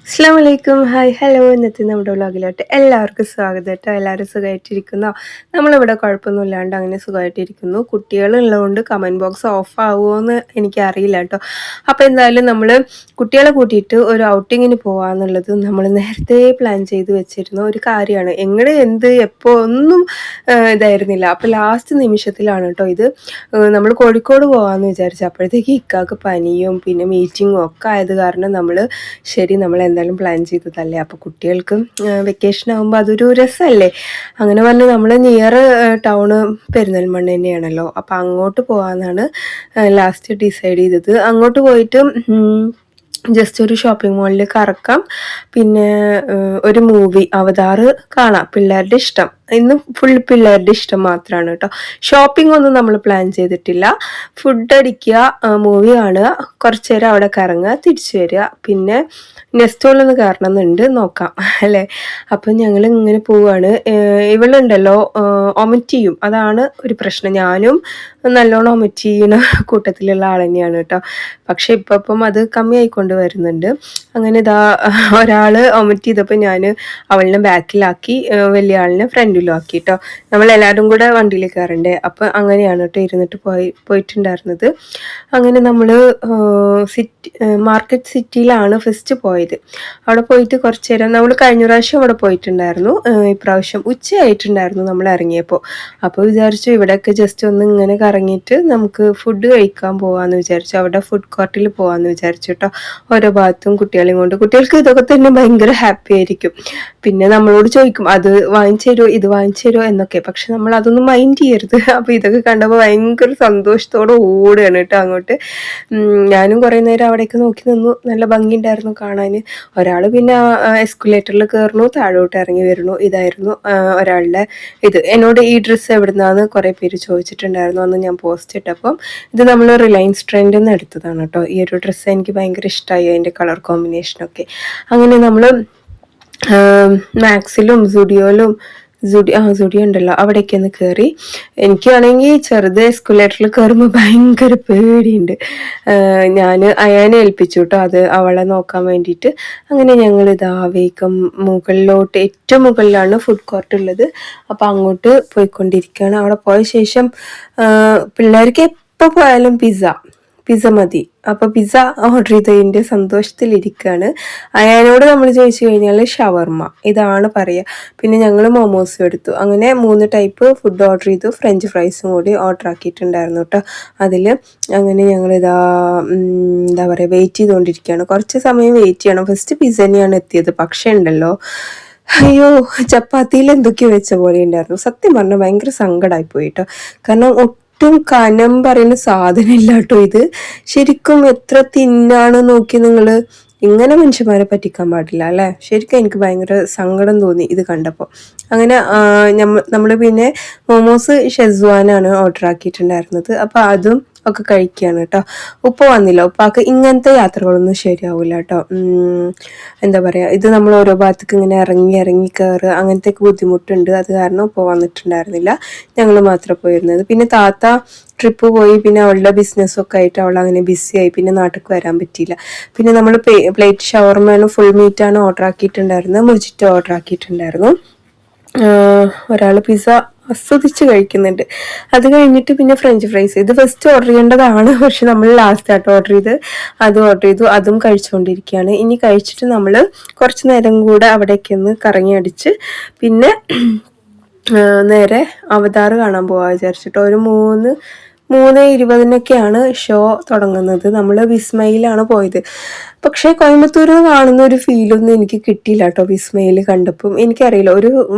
അസ്സലാമലൈക്കും. Hi hello. ഇന്നത്തെ നമ്മുടെ വ്ളോഗിലോട്ട് എല്ലാവർക്കും സ്വാഗതം കേട്ടോ. എല്ലാവരും സുഖമായിട്ടിരിക്കുന്നോ? നമ്മളിവിടെ കുഴപ്പമൊന്നുമില്ലാണ്ട് അങ്ങനെ സുഖമായിട്ടിരിക്കുന്നു. കുട്ടികളുള്ളതുകൊണ്ട് കമൻറ്റ് ബോക്സ് ഓഫ് ആവുമോ എന്ന് എനിക്കറിയില്ല കേട്ടോ. അപ്പോൾ എന്തായാലും നമ്മൾ കുട്ടികളെ കൂട്ടിയിട്ട് ഒരു ഔട്ടിങ്ങിന് പോകാമെന്നുള്ളത് നമ്മൾ നേരത്തെ പ്ലാൻ ചെയ്ത് വെച്ചിരുന്ന ഒരു കാര്യമാണ്. എങ്ങടെ എന്ത് എപ്പോൾ ഒന്നും ഇതായിരുന്നില്ല. അപ്പോൾ ലാസ്റ്റ് നിമിഷത്തിലാണ് കേട്ടോ ഇത്. നമ്മൾ കോഴിക്കോട് പോകാമെന്ന് വിചാരിച്ചു. അപ്പോഴത്തേക്ക് ഇക്കാക്ക് പനിയും പിന്നെ മീറ്റിങ്ങും ഒക്കെ ആയത് കാരണം നമ്മൾ എന്തായാലും പ്ലാൻ ചെയ്തതല്ലേ. അപ്പോൾ കുട്ടികൾക്ക് വെക്കേഷൻ ആകുമ്പോൾ അതൊരു രസമല്ലേ. അങ്ങനെ പറഞ്ഞ് നമ്മൾ നിയർ ടൗണ് പെരിന്തൽമണ്ണ തന്നെയാണല്ലോ. അപ്പോൾ അങ്ങോട്ട് പോകാമെന്നാണ് ലാസ്റ്റ് ഡിസൈഡ് ചെയ്തത്. അങ്ങോട്ട് പോയിട്ട് ജസ്റ്റ് ഒരു ഷോപ്പിംഗ് മാളിൽ കറക്കാം, പിന്നെ ഒരു മൂവി അവതാർ കാണാം. പിള്ളേരുടെ ഇഷ്ടം ഇന്ന് ഫുൾ പിള്ളേരുടെ ഇഷ്ടം മാത്രമാണ് കേട്ടോ. ഷോപ്പിംഗ് ഒന്നും നമ്മൾ പ്ലാൻ ചെയ്തിട്ടില്ല. ഫുഡ് അടിക്കുക, മൂവി കാണുക, കുറച്ച് നേരം അവിടെ കറങ്ങുക, തിരിച്ചു വരിക. പിന്നെ നെസ്റ്റോളൊന്ന് കയറണമെന്നുണ്ട്, നോക്കാം അല്ലേ. അപ്പം ഞങ്ങൾ ഇങ്ങനെ പോവുകയാണ്. ഇവളുണ്ടല്ലോ ഒമിറ്റ് ചെയ്യും, അതാണ് ഒരു പ്രശ്നം. ഞാനും നല്ലോണം ഒമിറ്റ് ചെയ്യുന്ന കൂട്ടത്തിലുള്ള ആൾ തന്നെയാണ് കേട്ടോ. പക്ഷെ ഇപ്പം അത് കമ്മിയായിക്കൊണ്ട് വരുന്നുണ്ട്. അങ്ങനെ ഇതാ ഒരാൾ ഒമിറ്റ് ചെയ്തപ്പോൾ ഞാൻ അവളിനെ ബാക്കിലാക്കി, വലിയ ആളിനെ ഫ്രണ്ടിലും ആക്കി കേട്ടോ. നമ്മളെല്ലാവരും കൂടെ വണ്ടിയിൽ കയറണ്ടേ. അപ്പം അങ്ങനെയാണ് കേട്ടോ ഇരുന്നിട്ട് പോയിട്ടുണ്ടായിരുന്നത്. അങ്ങനെ നമ്മൾ മാർക്കറ്റ് സിറ്റിയിലാണ് ഫസ്റ്റ് പോയത്. അവിടെ പോയിട്ട് കുറച്ച് നേരം നമ്മൾ കഴിഞ്ഞ പ്രാവശ്യം അവിടെ പോയിട്ടുണ്ടായിരുന്നു. ഇപ്രാവശ്യം ഉച്ചയായിട്ടുണ്ടായിരുന്നു നമ്മൾ ഇറങ്ങിയപ്പോൾ. അപ്പോൾ വിചാരിച്ചു ഇവിടെയൊക്കെ ജസ്റ്റ് ഒന്ന് ഇങ്ങനെ കറങ്ങിയിട്ട് നമുക്ക് ഫുഡ് കഴിക്കാൻ പോകാമെന്ന് വിചാരിച്ചു. അവിടെ ഫുഡ് കോർട്ടിൽ പോകാമെന്ന് വിചാരിച്ചു കേട്ടോ. ഓരോ ഭാഗത്തും കുട്ടികളെയും കൊണ്ട്, കുട്ടികൾക്ക് ഇതൊക്കെ തന്നെ ഭയങ്കര ഹാപ്പി ആയിരിക്കും. പിന്നെ നമ്മളോട് ചോദിക്കും അത് വാങ്ങിച്ചു തരുമോ ഇത് വാങ്ങിച്ചു തരുമോ എന്നൊക്കെ. പക്ഷെ നമ്മൾ അതൊന്നും മൈൻഡ് ചെയ്യരുത്. അപ്പോൾ ഇതൊക്കെ കണ്ടപ്പോൾ ഭയങ്കര സന്തോഷത്തോടെ ഓടുകയാണ് കേട്ടോ അങ്ങോട്ട്. ഞാനും കുറേ നേരം അവിടേക്ക് നോക്കി നിന്നു. നല്ല ഭംഗിയുണ്ടായിരുന്നു കാണാൻ. ഒരാൾ പിന്നെ എസ്കുലേറ്ററിൽ കയറുന്നു, താഴോട്ട് ഇറങ്ങി വരുന്നു. ഇതായിരുന്നു ഒരാളുടെ ഇത്. എന്നോട് ഈ ഡ്രസ്സ് എവിടുന്നാന്ന് കുറേ പേര് ചോദിച്ചിട്ടുണ്ടായിരുന്നു അന്ന് ഞാൻ പോസ്റ്റ് ഇട്ടപ്പം. ഇത് നമ്മൾ റിലയൻസ് ട്രെൻഡിൽ നിന്ന് എടുത്തതാണ് കേട്ടോ. ഈ ഒരു ഡ്രസ്സ് എനിക്ക് ഭയങ്കര ഇഷ്ടമായി, അതിൻ്റെ കളർ കോമ്പിനേഷനൊക്കെ. അങ്ങനെ നമ്മൾ മാക്സിലും സുഡിയോയിലും സുഡിയോ ഉണ്ടല്ലോ അവിടേക്ക് ഒന്ന് കയറി. എനിക്കാണെങ്കിൽ ചെറുത് എസ്കുലേറ്ററിൽ കയറുമ്പോൾ ഭയങ്കര പേടിയുണ്ട്. ഞാൻ അയാനെ ഏൽപ്പിച്ചു കേട്ടോ അത് അവളെ നോക്കാൻ വേണ്ടിയിട്ട്. അങ്ങനെ ഞങ്ങൾ ഇതാ വേഗം മുകളിലോട്ട്, ഏറ്റവും മുകളിലാണ് ഫുഡ് കോർട്ട് ഉള്ളത്. അപ്പോൾ അങ്ങോട്ട് പോയിക്കൊണ്ടിരിക്കുകയാണ്. അവിടെ പോയ ശേഷം പിള്ളേർക്ക് എപ്പോൾ പോയാലും പിസ്സ മതി. അപ്പോൾ പിസ്സ ഓർഡർ ചെയ്തതിൻ്റെ സന്തോഷത്തിലിരിക്കുകയാണ്. അയാനോട് നമ്മൾ ചോദിച്ചു കഴിഞ്ഞാൽ ഷവർമ്മ ഇതാണ് പറയുക. പിന്നെ ഞങ്ങൾ മോമോസും എടുത്തു. അങ്ങനെ 3 ടൈപ്പ് ഫുഡ് ഓർഡർ ചെയ്തു. ഫ്രഞ്ച് ഫ്രൈസും കൂടി ഓർഡർ ആക്കിയിട്ടുണ്ടായിരുന്നു കേട്ടോ അതിൽ. അങ്ങനെ ഞങ്ങളിതാ എന്താ പറയുക, വെയിറ്റ് ചെയ്തുകൊണ്ടിരിക്കുകയാണ്. കുറച്ച് സമയം വെയിറ്റ് ചെയ്യണം. ഫസ്റ്റ് പിസ്സ തന്നെയാണ് എത്തിയത്. പക്ഷേ ഉണ്ടല്ലോ, അയ്യോ, ചപ്പാത്തിയിൽ എന്തൊക്കെയോ വെച്ച പോലെ ഉണ്ടായിരുന്നു. സത്യം പറഞ്ഞാൽ ഭയങ്കര സങ്കടമായി പോയിട്ടോ. കാരണം ഒട്ടും കനം പറയുന്ന സാധനമില്ല കേട്ടോ ഇത്. ശരിക്കും എത്ര തിന്നാണ് നോക്കി നിങ്ങൾ. ഇങ്ങനെ മനുഷ്യന്മാരെ പറ്റിക്കാൻ പാടില്ല അല്ലേ. ശരിക്കും എനിക്ക് ഭയങ്കര സങ്കടം തോന്നി ഇത് കണ്ടപ്പോൾ. അങ്ങനെ നമ്മൾ പിന്നെ മോമോസ് ഷെസ്വാനാണ് ഓർഡർ ആക്കിയിട്ടുണ്ടായിരുന്നത്. അപ്പോൾ അതും ഒക്കെ കഴിക്കുകയാണ് കേട്ടോ. ഉപ്പ വന്നില്ല. ഉപ്പാക്ക് ഇങ്ങനത്തെ യാത്രകളൊന്നും ശരിയാവില്ല കേട്ടോ. എന്താ പറയുക, ഇത് നമ്മൾ ഓരോ ഭാഗത്തേക്ക് ഇങ്ങനെ ഇറങ്ങി കയറുക അങ്ങനത്തെയൊക്കെ ബുദ്ധിമുട്ടുണ്ട്. അത് കാരണം ഉപ്പ വന്നിട്ടുണ്ടായിരുന്നില്ല. ഞങ്ങൾ മാത്രം പോയിരുന്നത്. പിന്നെ താത്ത ട്രിപ്പ് പോയി. പിന്നെ അവളുടെ ബിസിനസ്സൊക്കെ ആയിട്ട് അവൾ അങ്ങനെ ബിസിയായി. പിന്നെ നാട്ടിലേക്ക് വരാൻ പറ്റിയില്ല. പിന്നെ നമ്മൾ പ്ലേറ്റ് ഷവർമ്മയാണ്, ഫുൾ മീറ്റാണ് ഓർഡർ ആക്കിയിട്ടുണ്ടായിരുന്നത്. മുജിറ്റോ ഓർഡർ ആക്കിയിട്ടുണ്ടായിരുന്നു. ഒരാൾ പിസ്സ ആസ്വദിച്ച് കഴിക്കുന്നുണ്ട്. അത് കഴിഞ്ഞിട്ട് പിന്നെ ഫ്രഞ്ച് ഫ്രൈസ്, ഇത് ഫസ്റ്റ് ഓർഡർ ചെയ്യേണ്ടതാണ്. പക്ഷെ നമ്മൾ ലാസ്റ്റ് ആയിട്ട് ഓർഡർ ചെയ്ത് അത് ഓർഡർ ചെയ്തു. അതും കഴിച്ചുകൊണ്ടിരിക്കുകയാണ്. ഇനി കഴിച്ചിട്ട് നമ്മൾ കുറച്ച് നേരം കൂടെ അവിടേക്ക് ഒന്ന് കറങ്ങി അടിച്ച് പിന്നെ നേരെ അവതാർ കാണാൻ പോകാൻ വിചാരിച്ചിട്ട്. ഒരു 3:20 ഷോ തുടങ്ങുന്നത്. നമ്മൾ വിസ്മയിലാണ് പോയത്. പക്ഷേ കോയമ്പത്തൂർ കാണുന്ന ഒരു ഫീലൊന്നും എനിക്ക് കിട്ടിയില്ല കേട്ടോ. വിസ്മയിൽ കണ്ടപ്പം എനിക്കറിയില്ല, ഒരു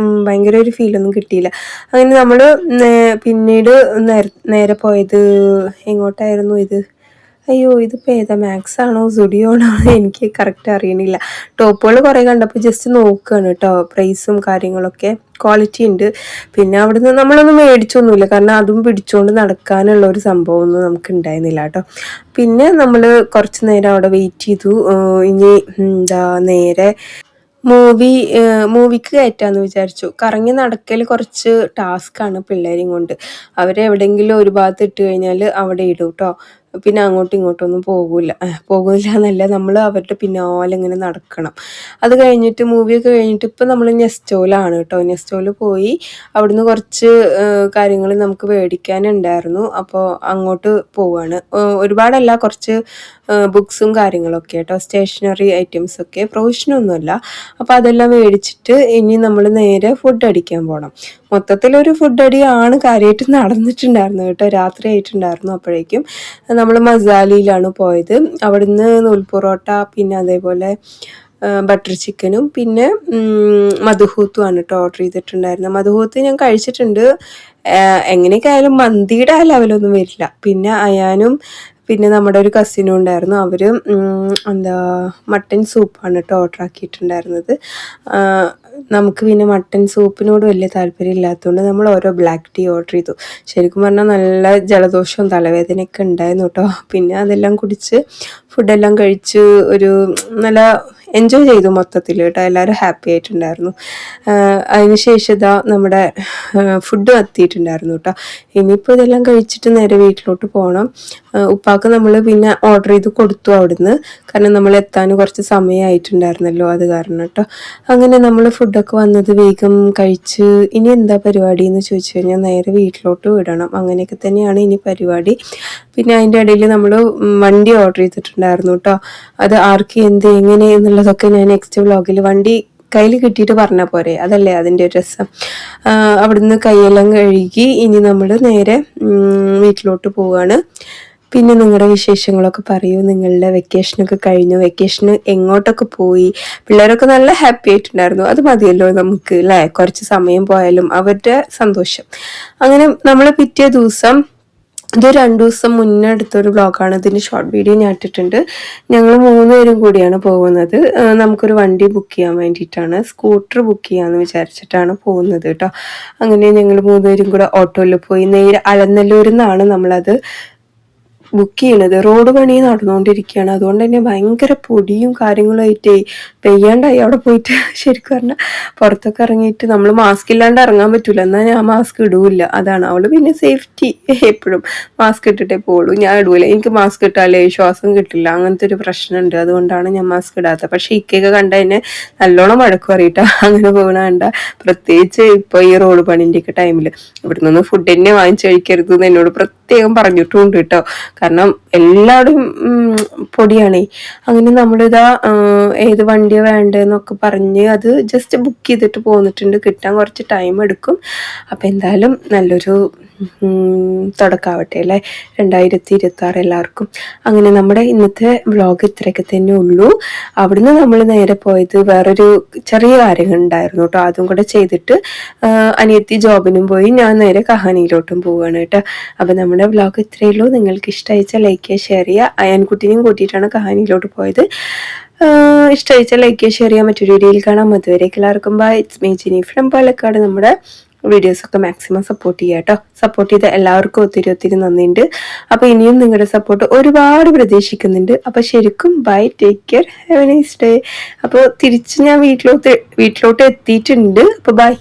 ഭയങ്കര ഒരു ഫീലൊന്നും കിട്ടിയില്ല. അങ്ങനെ നമ്മൾ പിന്നീട് നേരെ പോയത് എങ്ങോട്ടായിരുന്നു ഇത്? അയ്യോ, ഇതിപ്പോൾ ഏതാ, മാക്സ് ആണോ സുഡിയോ ആണോ എനിക്ക് കറക്റ്റ് അറിയണില്ല. ടോപ്പുകൾ കുറേ കണ്ടപ്പോൾ ജസ്റ്റ് നോക്കുകയാണ് കേട്ടോ. പ്രൈസും കാര്യങ്ങളൊക്കെ ക്വാളിറ്റി ഉണ്ട്. പിന്നെ അവിടുന്ന് നമ്മളൊന്നും മേടിച്ചൊന്നുമില്ല, കാരണം അതും പിടിച്ചുകൊണ്ട് നടക്കാനുള്ള ഒരു സംഭവമൊന്നും നമുക്ക് ഉണ്ടായിരുന്നില്ല കേട്ടോ. പിന്നെ നമ്മൾ കുറച്ച് നേരം അവിടെ വെയിറ്റ് ചെയ്തു. ഇനി നേരെ മൂവിക്ക് കയറ്റാന്ന് വിചാരിച്ചു. കറങ്ങി നടക്കൽ കുറച്ച് ടാസ്ക്കാണ് പിള്ളേരെയും കൊണ്ട്. അവരെ എവിടെയെങ്കിലും ഒരു ഭാഗത്ത് ഇട്ട് കഴിഞ്ഞാൽ അവിടെ ഇടും കേട്ടോ. പിന്നെ അങ്ങോട്ടും ഇങ്ങോട്ടൊന്നും പോകില്ല എന്നല്ല, നമ്മൾ അവരുടെ പിന്നാലെ ഇങ്ങനെ നടക്കണം. അത് കഴിഞ്ഞിട്ട് മൂവിയൊക്കെ കഴിഞ്ഞിട്ട് ഇപ്പം നമ്മൾ നെസ്റ്റോയിലാണ് കേട്ടോ. നെസ്റ്റോയിൽ പോയി അവിടുന്ന് കുറച്ച് കാര്യങ്ങൾ നമുക്ക് മേടിക്കാനുണ്ടായിരുന്നു. അപ്പോൾ അങ്ങോട്ട് പോവുകയാണ്. ഒരുപാടല്ല, കുറച്ച് ബുക്സും കാര്യങ്ങളൊക്കെ കേട്ടോ, സ്റ്റേഷനറി ഐറ്റംസൊക്കെ, പ്രൊവിഷനൊന്നുമല്ല. അപ്പോൾ അതെല്ലാം മേടിച്ചിട്ട് ഇനി നമ്മൾ നേരെ ഫുഡ് അടിക്കാൻ പോകണം. മൊത്തത്തിലൊരു ഫുഡ് അടിയാണ് കാര്യമായിട്ട് നടന്നിട്ടുണ്ടായിരുന്നു കേട്ടോ. രാത്രി ആയിട്ടുണ്ടായിരുന്നു അപ്പോഴേക്കും. നമ്മൾ മസാലയിലാണ് പോയത്. അവിടുന്ന് നൂൽ പൊറോട്ട, പിന്നെ അതേപോലെ ബട്ടർ ചിക്കനും പിന്നെ മധുഹൂത്തുമാണ് കേട്ടോ ഓർഡർ ചെയ്തിട്ടുണ്ടായിരുന്നത്. മധുഹൂത്ത് ഞാൻ കഴിച്ചിട്ടുണ്ട്. എങ്ങനെയൊക്കെ ആയാലും മന്തിയുടെ ആ ലെവലൊന്നും വരില്ല. പിന്നെ അയാനും പിന്നെ നമ്മുടെ ഒരു കസിനും ഉണ്ടായിരുന്നു. അവർ എന്താ മട്ടൻ സൂപ്പാണ് കേട്ടോ ഓർഡർ ആക്കിയിട്ടുണ്ടായിരുന്നത്. നമുക്ക് പിന്നെ മട്ടൻ സൂപ്പിനോട് വലിയ താല്പര്യം ഇല്ലാത്തതുകൊണ്ട് നമ്മൾ ഓരോ ബ്ലാക്ക് ടീ ഓർഡർ ചെയ്തു. ശരിക്കും പറഞ്ഞാൽ നല്ല ജലദോഷവും തലവേദനയൊക്കെ ഉണ്ടായിരുന്നു കേട്ടോ. പിന്നെ അതെല്ലാം കുടിച്ച് ഫുഡെല്ലാം കഴിച്ച് ഒരു നല്ല എൻജോയ് ചെയ്തു മൊത്തത്തിൽ കേട്ടോ. എല്ലാവരും ഹാപ്പി ആയിട്ടുണ്ടായിരുന്നു. അതിനുശേഷം ഇതാ നമ്മുടെ ഫുഡ് എത്തിയിട്ടുണ്ടായിരുന്നു കേട്ടോ. ഇനിയിപ്പോൾ ഇതെല്ലാം കഴിച്ചിട്ട് നേരെ വീട്ടിലോട്ട് പോകണം. ഉപ്പാക്ക് നമ്മൾ പിന്നെ ഓർഡർ ചെയ്ത് കൊടുത്തു അവിടുന്ന്, കാരണം നമ്മൾ എത്താൻ കുറച്ച് സമയമായിട്ടുണ്ടായിരുന്നല്ലോ, അത് കാരണം കേട്ടോ. അങ്ങനെ നമ്മൾ ഫുഡൊക്കെ വന്നത് വേഗം കഴിച്ച് ഇനി എന്താ പരിപാടി എന്ന് ചോദിച്ചു കഴിഞ്ഞാൽ നേരെ വീട്ടിലോട്ട് വിടണം. അങ്ങനെയൊക്കെ തന്നെയാണ് ഇനി പരിപാടി. പിന്നെ അതിൻ്റെ ഇടയിൽ നമ്മൾ വണ്ടി ഓർഡർ ചെയ്തിട്ടുണ്ടായിരുന്നു കേട്ടോ. അത് ആർക്ക് എന്ത് എങ്ങനെ എന്നുള്ളതൊക്കെ ഞാൻ നെക്സ്റ്റ് വ്ലോഗിൽ വണ്ടി കയ്യിൽ കിട്ടിയിട്ട് പറഞ്ഞാൽ പോരെ, അതല്ലേ അതിൻ്റെ ഒരു രസം. അവിടുന്ന് കൈയെല്ലാം കഴുകി ഇനി നമ്മൾ നേരെ വീട്ടിലോട്ട് പോവുകയാണ്. പിന്നെ നിങ്ങളുടെ വിശേഷങ്ങളൊക്കെ പറയൂ. നിങ്ങളുടെ വെക്കേഷനൊക്കെ കഴിഞ്ഞു, വെക്കേഷന് എങ്ങോട്ടൊക്കെ പോയി? പിള്ളേരൊക്കെ നല്ല ഹാപ്പി ആയിട്ടുണ്ടായിരുന്നു. അത് മതിയല്ലോ നമുക്ക് അല്ലേ, കുറച്ച് സമയം പോയാലും അവരുടെ സന്തോഷം. അങ്ങനെ നമ്മൾ പിറ്റേ ദിവസം, ഇത് 2 ദിവസം മുന്നേ എടുത്തൊരു വ്ളോഗാണ്, ഇതിന് ഷോർട്ട് വീഡിയോ ഞാൻ ഇട്ടിട്ടുണ്ട്. ഞങ്ങൾ 3 പേരും കൂടിയാണ് പോകുന്നത്. നമുക്കൊരു വണ്ടി ബുക്ക് ചെയ്യാൻ വേണ്ടിയിട്ടാണ്, സ്കൂട്ടർ ബുക്ക് ചെയ്യാമെന്ന് വിചാരിച്ചിട്ടാണ് പോകുന്നത് കേട്ടോ. അങ്ങനെ ഞങ്ങൾ 3 പേരും കൂടെ ഓട്ടോയിൽ പോയി. നേരെ അലനല്ലൂരിൽ നിന്നാണ് നമ്മളത് ബുക്ക് ചെയ്യണത്. റോഡ് പണി നടന്നുകൊണ്ടിരിക്കുകയാണ്, അതുകൊണ്ട് തന്നെ ഭയങ്കര പൊടിയും കാര്യങ്ങളുമായിട്ടേ പെയ്യാണ്ടായി അവിടെ പോയിട്ട്. ശരിക്കും പറഞ്ഞാൽ പുറത്തൊക്കെ ഇറങ്ങിയിട്ട് നമ്മൾ മാസ്ക് ഇല്ലാണ്ട് ഇറങ്ങാൻ പറ്റൂല, എന്നാൽ ഞാൻ മാസ്ക് ഇടൂല്ല. അതാണ് അവള് പിന്നെ സേഫ്റ്റി, എപ്പോഴും മാസ്ക് ഇട്ടിട്ടേ പോകുള്ളൂ. ഞാൻ ഇടൂല, എനിക്ക് മാസ്ക് ഇട്ടാലേ ശ്വാസം കിട്ടില്ല, അങ്ങനത്തെ ഒരു പ്രശ്നമുണ്ട്. അതുകൊണ്ടാണ് ഞാൻ മാസ്ക് ഇടാത്തത്. പക്ഷെ ഇക്കൊക്കെ കണ്ട എന്നെ നല്ലോണം വഴക്ക് പറയിട്ടാ അങ്ങനെ പോകണ കണ്ട, പ്രത്യേകിച്ച് ഇപ്പോൾ ഈ റോഡ് പണിൻ്റെയൊക്കെ ടൈമിൽ. ഇവിടെ നിന്ന് ഫുഡ് തന്നെ വാങ്ങിച്ചു കഴിക്കരുത് എന്ന് എന്നോട് പ്രത്യേകം പറഞ്ഞിട്ടുണ്ട് കേട്ടോ. കാരണം എല്ലാവരും പൊടിയാണേ. അങ്ങനെ നമ്മളിതാ ഏത് വണ്ടിയാണ് വേണ്ടതെന്നൊക്കെ പറഞ്ഞ് അത് ജസ്റ്റ് ബുക്ക് ചെയ്തിട്ട് പോന്നിട്ടുണ്ട്. കിട്ടാൻ കുറച്ച് ടൈം എടുക്കും. അപ്പം എന്തായാലും നല്ലൊരു തുടക്കാവട്ടെ അല്ലേ 2026 എല്ലാവർക്കും. അങ്ങനെ നമ്മുടെ ഇന്നത്തെ വ്ളോഗ് ഇത്രയൊക്കെ തന്നെ ഉള്ളൂ. അവിടുന്ന് നമ്മൾ നേരെ പോയത് വേറൊരു ചെറിയ കാര്യങ്ങൾ ഉണ്ടായിരുന്നു കേട്ടോ. അതും കൂടെ ചെയ്തിട്ട് അനിയത്തി ജോബിനും പോയി, ഞാൻ നേരെ കഹാനിയിലോട്ടും പോവുകയാണ് കേട്ടോ. അപ്പം നമ്മുടെ വ്ളോഗ് ഇത്രയേ ഉള്ളൂ. നിങ്ങൾക്ക് ഇഷ്ടമായിച്ചാൽ ലൈക്ക് ചെയ്യുക, ഷെയർ ചെയ്യുക. അയാൻകുട്ടിനെയും കൂട്ടിയിട്ടാണ് കഹാനിയിലോട്ട് പോയത്. ഇഷ്ടമായിച്ചാൽ ലൈക്ക് ചെയ്യുക, ഷെയർ ചെയ്യുക. മറ്റൊരു വീഡിയോയിൽ കാണാം. അതുവരേക്ക് എല്ലാവർക്കും bye. It's me Jini from Palakkad. നമ്മുടെ വീഡിയോസൊക്കെ മാക്സിമം സപ്പോർട്ട് ചെയ്യുക കേട്ടോ. സപ്പോർട്ട് ചെയ്ത എല്ലാവർക്കും ഒത്തിരി നന്ദിയുണ്ട്. അപ്പോൾ ഇനിയും നിങ്ങളുടെ സപ്പോർട്ട് ഒരുപാട് പ്രതീക്ഷിക്കുന്നുണ്ട്. അപ്പോൾ ശരിക്കും bye, take care, have a nice day. അപ്പോൾ തിരിച്ച് ഞാൻ വീട്ടിലോട്ട് എത്തിയിട്ടുണ്ട്. അപ്പോൾ ബൈ.